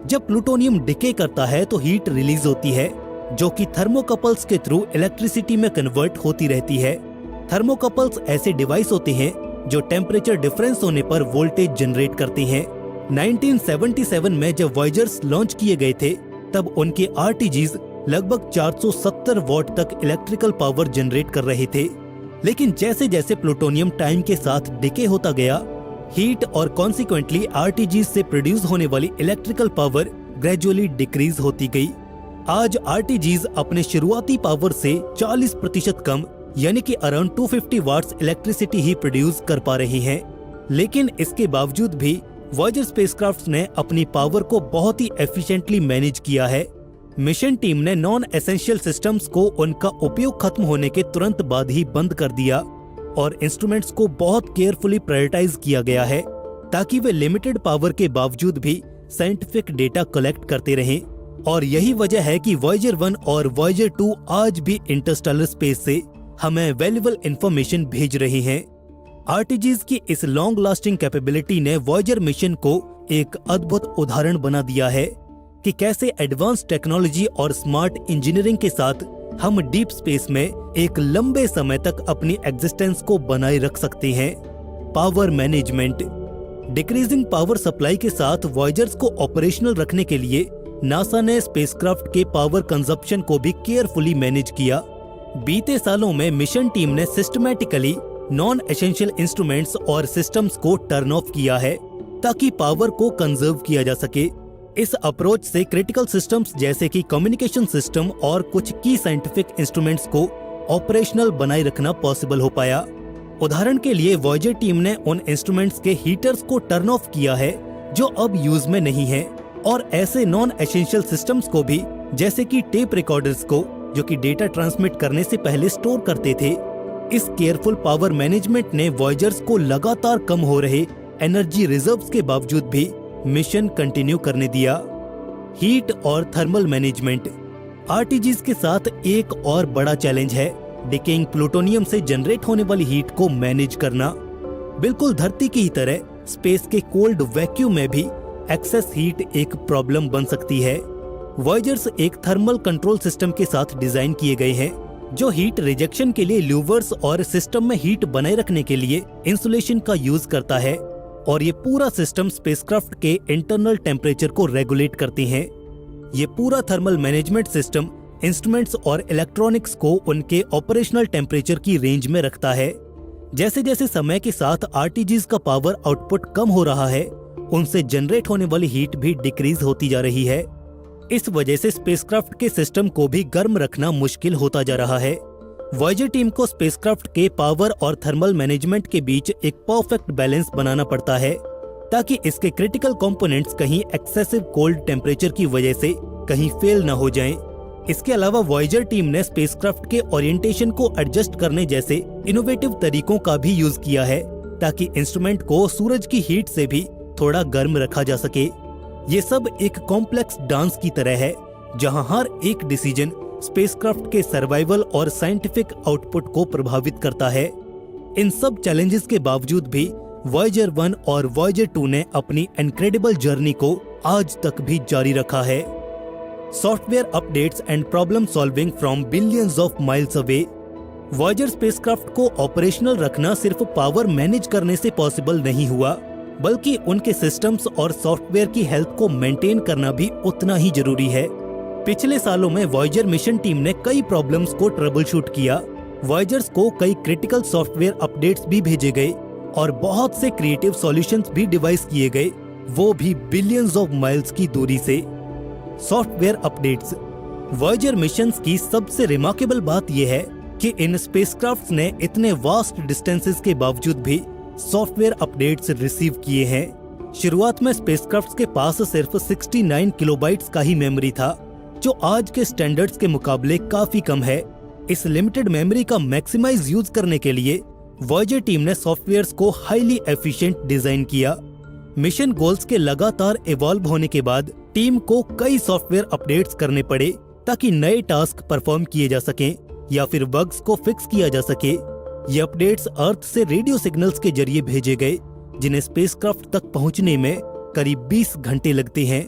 जब प्लूटोनियम डिके करता है तो हीट रिलीज होती है जो कि थर्मोकपल्स के थ्रू इलेक्ट्रिसिटी में कन्वर्ट होती रहती है। थर्मोकपल्स ऐसे डिवाइस होते हैं जो टेम्परेचर डिफरेंस होने पर वोल्टेज जनरेट करते हैं। 1977 में जब वॉयजर्स लॉन्च किए गए थे तब उनके आरटीजीज लगभग 470 वॉट तक इलेक्ट्रिकल पावर जनरेट कर रहे थे। लेकिन जैसे जैसे प्लूटोनियम टाइम के साथ डिके होता गया, हीट और कॉन्सिक्वेंटली आरटीजीज से प्रोड्यूस होने वाली इलेक्ट्रिकल पावर ग्रेजुअली डिक्रीज होती गई। आज आरटीजीज अपने शुरुआती पावर से 40% कम यानी कि अराउंड 250 वाट्स इलेक्ट्रिसिटी ही प्रोड्यूस कर पा रहे हैं। लेकिन इसके बावजूद भी वॉयजर स्पेसक्राफ्ट ने अपनी पावर को बहुत ही एफिशिएंटली मैनेज किया है। मिशन टीम ने नॉन एसेंशियल सिस्टम्स को उनका उपयोग खत्म होने के तुरंत बाद ही बंद कर दिया और इंस्ट्रूमेंट्स को बहुत केयरफुली प्रायोरिटाइज किया गया है ताकि वे लिमिटेड पावर के बावजूद भी साइंटिफिक डेटा कलेक्ट करते रहें। और यही वजह है कि वॉयजर 1 और वॉयजर 2 आज भी इंटरस्टेलर स्पेस से हमें वैल्यूएबल इंफॉर्मेशन भेज रहे हैं। आरटीजीज की इस लॉन्ग लास्टिंग कैपेबिलिटी ने वॉयजर मिशन को एक अद्भुत उदाहरण बना दिया है कि कैसे एडवांस टेक्नोलॉजी और स्मार्ट इंजीनियरिंग के साथ हम डीप स्पेस में एक लंबे समय तक अपनी एग्जिस्टेंस को बनाए रख सकते हैं। Power management. Decreasing power supply के साथ वॉयजर्स को ऑपरेशनल रखने के लिए नासा ने स्पेसक्राफ्ट के पावर कंजप्शन को भी केयरफुली मैनेज किया। बीते सालों में मिशन टीम ने सिस्टमैटिकली नॉन एसेंशियल इंस्ट्रूमेंट्स और सिस्टम्स को टर्न ऑफ किया है ताकि पावर को कंजर्व किया जा सके। इस अप्रोच से क्रिटिकल सिस्टम्स जैसे कि कम्युनिकेशन सिस्टम और कुछ की साइंटिफिक इंस्ट्रूमेंट्स को ऑपरेशनल बनाए रखना पॉसिबल हो पाया। उदाहरण के लिए वॉयजर टीम ने उन इंस्ट्रूमेंट्स के हीटर्स को टर्न ऑफ किया है जो अब यूज में नहीं है, और ऐसे नॉन एसेंशियल सिस्टम्स को भी जैसे कि टेप रिकॉर्डर्स को जो कि डेटा ट्रांसमिट करने से पहले स्टोर करते थे। इस केयरफुल पावर मैनेजमेंट ने वॉयजर्स को लगातार कम हो रहे एनर्जी रिजर्व्स के बावजूद भी मिशन कंटिन्यू करने दिया। हीट और थर्मल मैनेजमेंट। आरटीजीज के साथ एक और बड़ा चैलेंज है डिकेइंग प्लूटोनियम से जनरेट होने वाली हीट को मैनेज करना। बिल्कुल धरती की ही तरह स्पेस के कोल्ड वैक्यूम में भी एक्सेस हीट एक प्रॉब्लम बन सकती है। वॉयजर्स एक थर्मल कंट्रोल सिस्टम के साथ डिजाइन किए गए हैं जो हीट रिजेक्शन के लिए ल्यूवर्स और सिस्टम में हीट बनाए रखने के लिए इंसुलेशन का यूज करता है, और ये पूरा सिस्टम स्पेसक्राफ्ट के इंटरनल टेम्परेचर को रेगुलेट करते हैं। ये पूरा थर्मल मैनेजमेंट सिस्टम इंस्ट्रूमेंट्स और इलेक्ट्रॉनिक्स को उनके ऑपरेशनल टेम्परेचर की रेंज में रखता है। जैसे जैसे समय के साथ आरटीजीज का पावर आउटपुट कम हो रहा है, उनसे जनरेट होने वाली हीट भी डिक्रीज होती जा रही है। इस वजह से स्पेसक्राफ्ट के सिस्टम को भी गर्म रखना मुश्किल होता जा रहा है। वॉयजर टीम को स्पेसक्राफ्ट के पावर और थर्मल मैनेजमेंट के बीच एक परफेक्ट बैलेंस बनाना पड़ता है ताकि इसके क्रिटिकल कंपोनेंट्स कहीं एक्सेसिव कोल्ड टेम्परेचर की वजह से कहीं फेल न हो जाएं। इसके अलावा वॉयजर टीम ने स्पेसक्राफ्ट के ओरिएंटेशन को एडजस्ट करने जैसे इनोवेटिव तरीकों का भी यूज किया है ताकि इंस्ट्रूमेंट को सूरज की हीट से भी थोड़ा गर्म रखा जा सके। ये सब एक कॉम्प्लेक्स डांस की तरह है जहां हर एक डिसीजन स्पेसक्राफ्ट के सर्वाइवल और साइंटिफिक आउटपुट को प्रभावित करता है। इन सब चैलेंजेस के बावजूद भी वॉयजर 1 और वॉयजर 2 ने अपनी इनक्रेडिबल जर्नी को आज तक भी जारी रखा है। Software updates and problem solving from billions of miles away. Voyager spacecraft को ऑपरेशनल रखना सिर्फ पावर मैनेज करने से पॉसिबल नहीं हुआ, बल्कि उनके सिस्टम्स और सॉफ्टवेयर की हेल्थ को मेंटेन करना भी उतना ही जरूरी है। पिछले सालों में वॉयजर मिशन टीम ने कई प्रॉब्लम्स को ट्रबल शूट किया। वॉयजर्स को कई क्रिटिकल सॉफ्टवेयर अपडेट्स भी भेजे गए और बहुत से क्रिएटिव सॉल्यूशंस भी डिवाइस किए गए, वो भी बिलियंस ऑफ माइल्स की दूरी से। Software updates. वॉयजर मिशंस की सबसे रिमार्केबल बात यह है कि इन स्पेसक्राफ्ट्स ने इतने वास्ट डिस्टेंसेस के बावजूद भी सॉफ्टवेयर अपडेट्स रिसीव किए हैं। शुरुआत में स्पेसक्राफ्ट्स के पास सिर्फ 69 किलोबाइट्स का ही मेमोरी था, जो आज के स्टैंडर्ड्स के मुकाबले काफी कम है। इस लिमिटेड मेमोरी का मैक्सिमाइज यूज करने के लिए वॉयजर टीम ने सॉफ्टवेयर्स को हाईली एफिशिएंट डिजाइन किया। मिशन गोल्स के लगातार इवॉल्व होने के बाद टीम को कई सॉफ्टवेयर अपडेट्स करने पड़े ताकि नए टास्क परफॉर्म किए जा सकें या फिर बग्स को फिक्स किया जा सके। ये अपडेट्स अर्थ से रेडियो सिग्नल्स के जरिए भेजे गए, जिन्हें स्पेसक्राफ्ट तक पहुंचने में करीब 20 घंटे लगते हैं।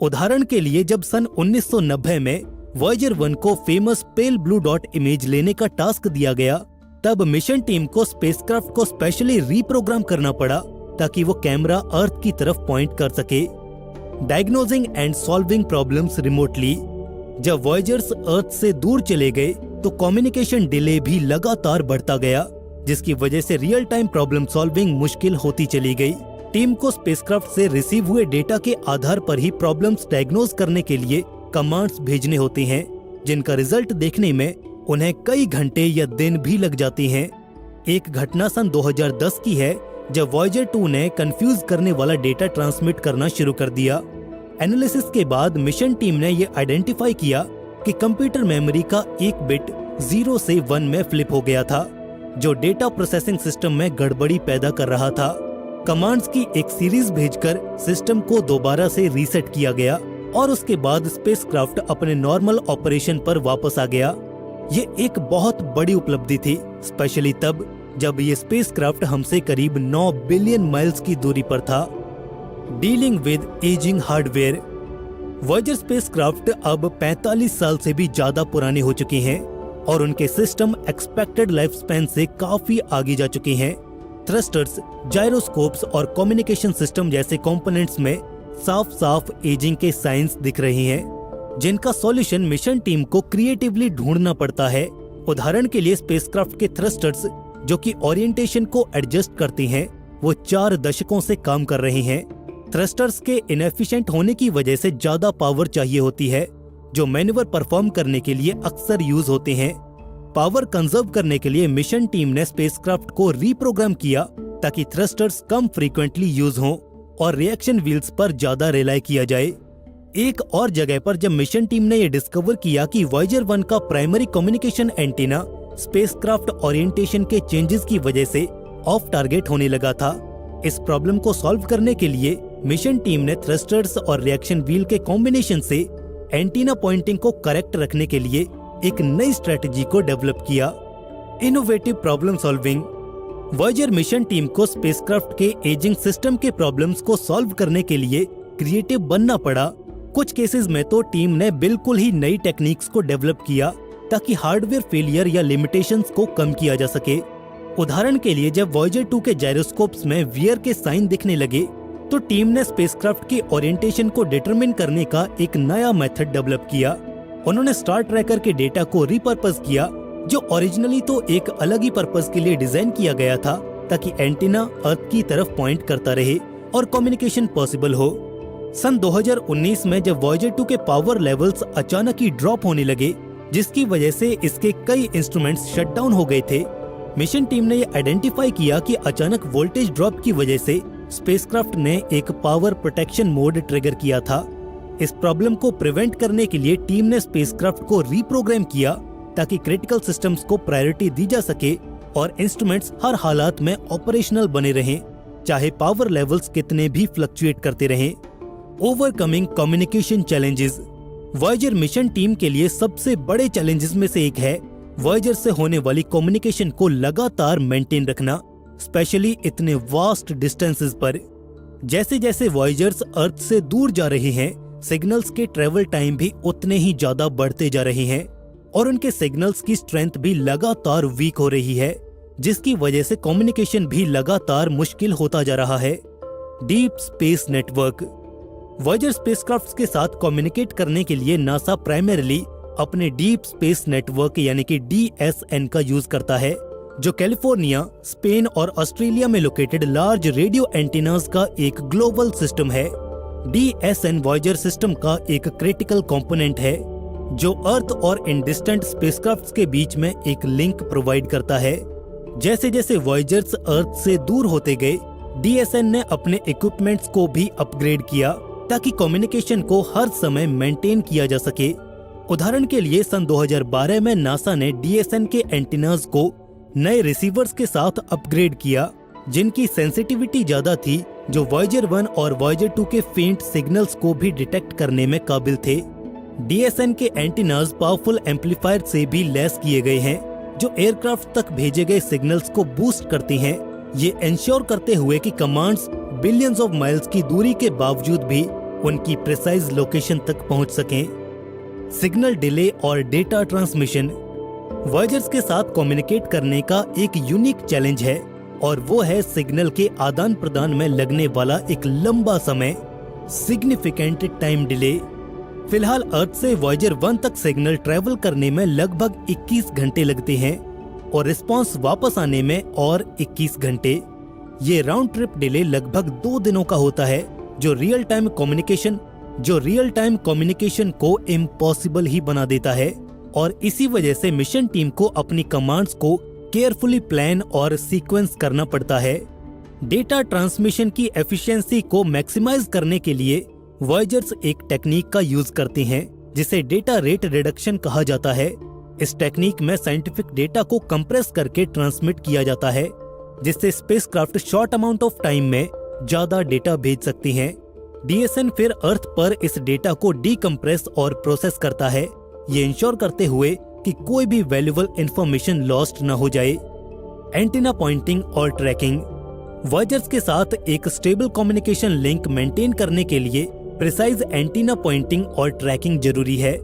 उदाहरण के लिए जब सन 1990 में वॉयेजर 1 को famous pale blue dot image लेने का टास्क दिया गया, तब मिशन टीम को स्पेसक्राफ्ट को स्पेशली रीप्रोग्राम करना पड़ा ताकि वो कैमरा अर्थ की तरफ पॉइंट कर सके। Diagnosing and solving problems remotely. जब वॉयेजर्स अर्थ से दूर चले गए तो कम्युनिकेशन डिले भी लगातार बढ़ता गया, जिसकी वजह से रियल टाइम प्रॉब्लम सॉल्विंग मुश्किल होती चली गई। टीम को स्पेसक्राफ्ट से रिसीव हुए डेटा के आधार पर ही प्रॉब्लम्स डायग्नोज करने के लिए कमांड्स भेजने होते हैं, जिनका रिजल्ट देखने में उन्हें कई घंटे या दिन भी लग जाती हैं। एक घटना सन 2010 की है, जब वॉयेजर 2 ने कंफ्यूज करने वाला डेटा ट्रांसमिट करना शुरू कर दिया। एनालिसिस के बाद मिशन टीम ने ये आइडेंटिफाई किया कि कंप्यूटर मेमोरी का एक बिट 0 से 1 में फ्लिप हो गया था, जो डेटा प्रोसेसिंग सिस्टम में गड़बड़ी पैदा कर रहा था। कमांड्स की एक सीरीज भेजकर सिस्टम को दोबारा से रीसेट किया गया और उसके बाद स्पेसक्राफ्ट अपने नॉर्मल ऑपरेशन पर वापस आ गया। ये एक बहुत बड़ी उपलब्धि थी, स्पेशली तब जब ये स्पेसक्राफ्ट हमसे करीब 9 बिलियन माइल्स की दूरी पर था। Dealing with ageing hardware. Voyager spacecraft अब 45 साल से भी ज्यादा पुराने हो चुके हैं और उनके सिस्टम एक्सपेक्टेड लाइफ स्पैन से काफी आगे जा चुके हैं। थ्रस्टर्स, जायरोस्कोप्स और कम्युनिकेशन सिस्टम जैसे कंपोनेंट्स में साफ साफ एजिंग के साइंस दिख रहे हैं, जिनका सॉल्यूशन मिशन टीम को क्रिएटिवली ढूंढना पड़ता है। उदाहरण के लिए स्पेसक्राफ्ट के थ्रस्टर्स, जो कि ओरिएंटेशन को एडजस्ट करती हैं, वो 4 दशकों से काम कर रहे हैं। थ्रस्टर्स के इनएफिशिएंट होने की वजह से ज्यादा पावर चाहिए होती है, जो मैन्यूवर परफॉर्म करने के लिए अक्सर यूज होते हैं। पावर कंजर्व करने के लिए मिशन टीम ने स्पेसक्राफ्ट को रीप्रोग्राम किया ताकि थ्रस्टर्स कम फ्रीक्वेंटली यूज हों और रिएक्शन व्हील्स पर ज्यादा रिलाई किया जाए। एक और जगह पर जब मिशन टीम ने यह डिस्कवर किया कि वॉयेजर 1 का primary communication antenna spacecraft orientation के चेंजेस की वजह से ऑफ टारगेट होने लगा था। इस प्रॉब्लम को सॉल्व करने के लिए मिशन टीम ने थ्रस्टर्स और रिएक्शन व्हील के कॉम्बिनेशन से एंटीना पॉइंटिंग को करेक्ट रखने के लिए एक नई स्ट्रेटजी को डेवलप किया। Innovative problem solving. Voyager mission team को स्पेसक्राफ्ट के एजिंग सिस्टम के प्रॉब्लम्स को सॉल्व करने के लिए क्रिएटिव बनना पड़ा। कुछ केसेस में तो टीम ने बिल्कुल ही नई टेक्निक्स को डेवलप किया ताकि हार्डवेयर फेलियर या लिमिटेशंस को कम किया जा सके। उदाहरण के लिए जब वॉयेजर 2 के जायरोस्कोप्स में वियर के साइन दिखने लगे, तो टीम ने स्पेसक्राफ्ट की ओरिएंटेशन को डिटरमिन करने का एक नया मेथड डेवलप किया। उन्होंने स्टार ट्रैकर के डेटा को रिपर्पस किया, जो ओरिजिनली तो एक अलग ही पर्पस के लिए डिजाइन किया गया था, ताकि एंटीना अर्थ की तरफ पॉइंट करता रहे और कम्युनिकेशन पॉसिबल हो। सन 2019 में जब वॉयेजर 2 के पावर लेवल्स अचानक ही ड्रॉप होने लगे, जिसकी वजह से इसके कई इंस्ट्रूमेंट्स शटडाउन हो गए थे, मिशन टीम ने यह आइडेंटिफाई किया कि अचानक वोल्टेज ड्रॉप की वजह से स्पेसक्राफ्ट ने एक पावर प्रोटेक्शन मोड ट्रिगर किया था। इस प्रॉब्लम को प्रिवेंट करने के लिए टीम ने स्पेसक्राफ्ट को रीप्रोग्राम किया ताकि क्रिटिकल सिस्टम्स को प्रायोरिटी दी जा सके और इंस्ट्रूमेंट्स हर हालात में ऑपरेशनल बने रहें, चाहे पावर लेवल्स कितने भी फ्लक्चुएट करते रहें। Overcoming communication challenges. Voyager mission team के लिए सबसे बड़े चैलेंजेस में से एक है वॉयेजर से होने वाली कम्युनिकेशन को लगातार मेंटेन रखना, स्पेशली इतने वास्ट डिस्टेंसेस पर। जैसे जैसे वॉयेजर्स अर्थ से दूर जा रहे हैं, सिग्नल्स के ट्रेवल टाइम भी उतने ही ज्यादा बढ़ते जा रहे हैं और उनके सिग्नल्स की स्ट्रेंथ भी लगातार वीक हो रही है, जिसकी वजह से कम्युनिकेशन भी लगातार मुश्किल होता जा रहा है। Deep space network. Voyager spacecrafts के साथ कम्युनिकेट करने के लिए नासा प्राइमरीली अपने डीप स्पेस नेटवर्क यानी कि DSN का यूज करता है, जो कैलिफोर्निया, स्पेन और ऑस्ट्रेलिया में लोकेटेड लार्ज रेडियो एंटीनास का एक ग्लोबल सिस्टम है। DSN वॉयेजर सिस्टम का एक क्रिटिकल कंपोनेंट है, जो अर्थ और इन डिस्टेंट स्पेसक्राफ्ट्स के बीच में एक लिंक प्रोवाइड करता है। जैसे जैसे वॉयेजर्स अर्थ से दूर होते गए, DSN ने अपने इक्विपमेंट्स को भी अपग्रेड किया ताकि कम्युनिकेशन को हर समय मेंटेन किया जा सके। उदाहरण के लिए सन 2012 में नासा ने DSN के एंटीनास को नए रिसीवर्स के साथ अपग्रेड किया, जिनकी सेंसिटिविटी ज्यादा थी, जो वॉयेजर 1 और वॉयेजर 2 के फेंट सिग्नल्स को भी डिटेक्ट करने में काबिल थे। DSN के एंटीनास पावरफुल एम्पलीफायर से भी लैस किए गए हैं, जो एयरक्राफ्ट तक भेजे गए सिग्नल्स को बूस्ट करते हैं, ये इंश्योर करते हुए कि कमांड्स बिलियंस ऑफ माइल्स की दूरी के बावजूद भी उनकी प्रिसाइज लोकेशन तक पहुंच सकें। सिग्नल डिले और डेटा ट्रांसमिशन वॉयजर्स के साथ कम्युनिकेट करने का एक यूनिक चैलेंज है, और वो है सिग्नल के आदान प्रदान में लगने वाला एक लंबा समय, सिग्निफिकेंट टाइम डिले। फिलहाल अर्थ से वॉयजर 1 तक सिग्नल ट्रैवल करने में लगभग 21 घंटे लगते हैं और रिस्पांस वापस आने में और 21 घंटे। ये राउंड ट्रिप डिले लगभग 2 दिनों का होता है, जो रियल टाइम कम्युनिकेशन को इम्पॉसिबल ही बना देता है। और इसी वजह से मिशन टीम को अपनी कमांड्स को केयरफुली प्लान और सीक्वेंस करना पड़ता है। डेटा ट्रांसमिशन की एफिशिएंसी को मैक्सिमाइज करने के लिए वॉयजर्स एक टेक्निक का यूज करते हैं जिसे डेटा रेट रिडक्शन कहा जाता है। इस टेक्निक में साइंटिफिक डेटा को कंप्रेस करके ट्रांसमिट किया जाता है, जिससे spacecraft short amount of time में ज्यादा डेटा भेज सकती हैं। डीएसएन फिर अर्थ पर इस डेटा को डीकम्प्रेस और प्रोसेस करता है, ये इंश्योर करते हुए कि कोई भी वैल्यूएबल इंफॉर्मेशन लॉस्ट न हो जाए। एंटीना पॉइंटिंग और ट्रैकिंग वॉयजर्स के साथ एक स्टेबल कम्युनिकेशन लिंक मेंटेन करने के लिए प्रिसाइज एंटीना पॉइंटिंग और ट्रैकिंग जरूरी है।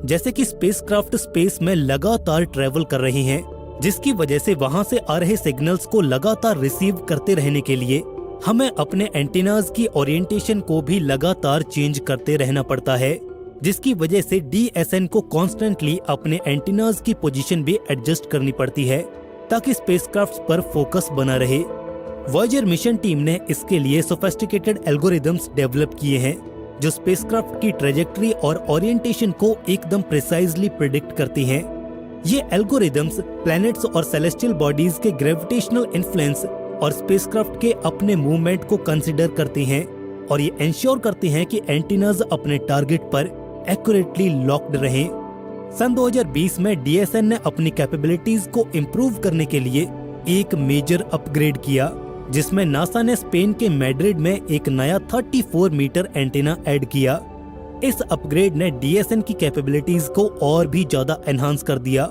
जैसे कि स्पेसक्राफ्ट स्पेस में लगातार ट्रैवल कर रहे हैं, जिसकी वजह से वहां से आ रहे सिग्नल्स को लगातार रिसीव करते रहने के लिए हमें अपने एंटीनाज की ओरिएंटेशन को भी लगातार चेंज करते रहना पड़ता है, जिसकी वजह से डीएसएन को कॉन्स्टेंटली अपने एंटीनाज की पोजीशन भी एडजस्ट करनी पड़ती है ताकि स्पेसक्राफ्ट पर फोकस बना रहे। वॉयजर मिशन टीम ने इसके लिए सोफिस्टिकेटेड एल्गोरिदम्स डेवलप किए हैं जो स्पेसक्राफ्ट की ट्रेजेक्टरी और ओरिएंटेशन को एकदम प्रिसाइजली प्रिडिक्ट करती हैं। ये एल्गोरिदम्स प्लैनेट्स और सेलेस्टियल बॉडीज के ग्रेविटेशनल इन्फ्लुएंस और स्पेसक्राफ्ट के अपने मूवमेंट को कंसीडर करते हैं, और ये इंश्योर करते हैं कि एंटीनाज अपने टारगेट पर एक्यूरेटली लॉक्ड रहें। सन 2020 में डीएसएन ने अपनी कैपेबिलिटीज को इम्प्रूव करने के लिए एक मेजर अपग्रेड किया, जिसमें नासा ने स्पेन के मैड्रिड में एक नया 34 मीटर एंटीना ऐड किया। इस अपग्रेड ने डीएसएन की कैपेबिलिटीज को और भी ज्यादा एनहांस कर दिया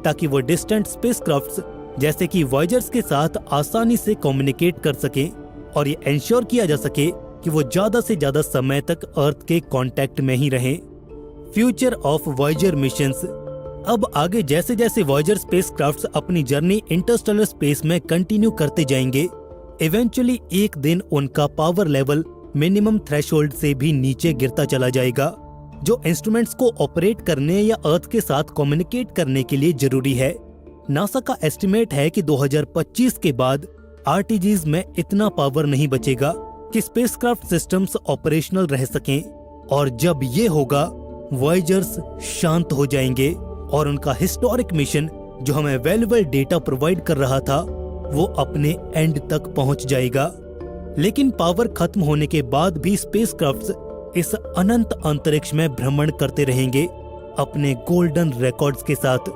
ताकि वो डिस्टेंट स्पेसक्राफ्ट्स जैसे कि वॉयजर्स के साथ आसानी से कम्युनिकेट कर सके, और ये इंश्योर किया जा सके कि वो ज्यादा से ज्यादा समय तक अर्थ के कांटेक्ट में ही रहें। फ्यूचर ऑफ वॉयजर मिशंस अब आगे जैसे जैसे वॉयजर स्पेसक्राफ्ट्स अपनी जर्नी इंटरस्टेलर स्पेस में कंटिन्यू करते जाएंगे, इवेंचुअली एक दिन उनका पावर लेवल मिनिमम थ्रेशोल्ड से भी नीचे गिरता चला जाएगा, जो इंस्ट्रूमेंट्स को ऑपरेट करने या अर्थ के साथ कम्युनिकेट करने के लिए जरूरी है। नासा का एस्टिमेट है कि 2025 के बाद आरटीजीज में इतना पावर नहीं बचेगा कि स्पेसक्राफ्ट सिस्टम्स ऑपरेशनल रह सकें, और जब ये होगा वॉयजर्स शांत हो जाएंगे और उनका हिस्टोरिक मिशन जो हमें वैल्यूएबल डेटा प्रोवाइड कर रहा था वो अपने एंड तक पहुंच जाएगा। लेकिन पावर खत्म होने के बाद भी स्पेसक्राफ्ट्स इस अनंत अंतरिक्ष में भ्रमण करते रहेंगे अपने गोल्डन रिकॉर्ड्स के साथ,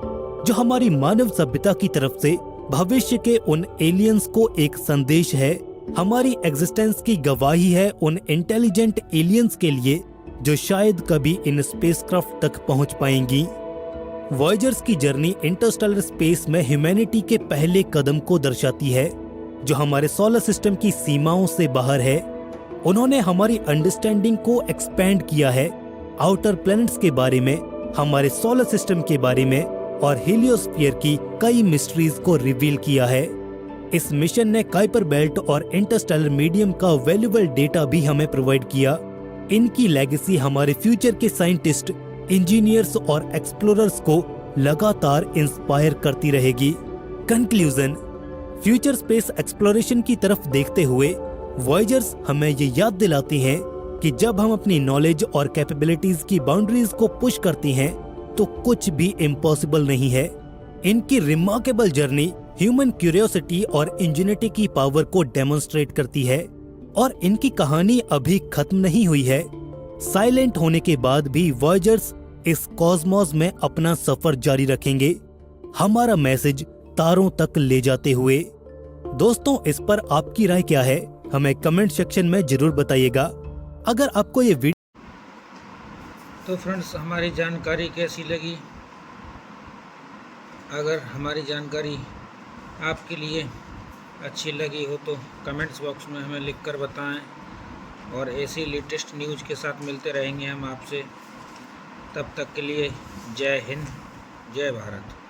जो हमारी मानव सभ्यता की तरफ से भविष्य के उन एलियंस को एक संदेश है, हमारी एग्जिस्टेंस की गवाही है उन इंटेलिजेंट एलियंस के लिए जो शायद कभी इन स्पेसक्राफ्ट तक पहुंच पाएंगी। वॉयजर्स की जर्नी इंटरस्टेलर स्पेस में ह्यूमैनिटी के पहले कदम को दर्शाती है, जो हमारे सोलर सिस्टम की सीमाओं से बाहर है। उन्होंने हमारी अंडरस्टैंडिंग को एक्सपैंड किया है, आउटर प्लैनेट्स के बारे में, हमारे सोलर सिस्टम के बारे में और हीलियोस्फीयर की कई मिस्ट्रीज को रिवील किया है। इस मिशन ने काइपर बेल्ट और इंटरस्टेलर मीडियम का वैल्यूएबल डेटा भी हमें प्रोवाइड किया। इनकी लेगेसी हमारे फ्यूचर के साइंटिस्ट, इंजीनियर्स और एक्सप्लोरर्स को लगातार इंस्पायर करती रहेगी। कंक्लूजन, फ्यूचर स्पेस एक्सप्लोरेशन की तरफ देखते हुए वॉयजर्स हमें ये याद दिलाती हैं कि जब हम अपनी नॉलेज और कैपेबिलिटीज की बाउंड्रीज को पुश करती हैं तो कुछ भी इम्पॉसिबल नहीं है। इनकी रिमार्केबल जर्नी ह्यूमन क्यूरियोसिटी और इंजेन्युइटी की पावर को डेमोन्स्ट्रेट करती है, और इनकी कहानी अभी खत्म नहीं हुई है। साइलेंट होने के बाद भी वॉयजर्स इस कॉस्मोस में अपना सफर जारी रखेंगे, हमारा मैसेज तारों तक ले जाते हुए। दोस्तों, इस पर आपकी राय क्या है? हमें कमेंट सेक्शन में जरूर बताइएगा। अगर आपको ये वीडियो तो फ्रेंड्स, हमारी जानकारी कैसी लगी? अगर हमारी जानकारी आपके लिए अच्छी लगी हो तो कमेंट्स बॉक्स में हमें लिखकर बताएं। और ऐसी लेटेस्ट न्यूज़ के साथ मिलते रहेंगे हम आपसे। तब तक के लिए जय हिंद, जय भारत।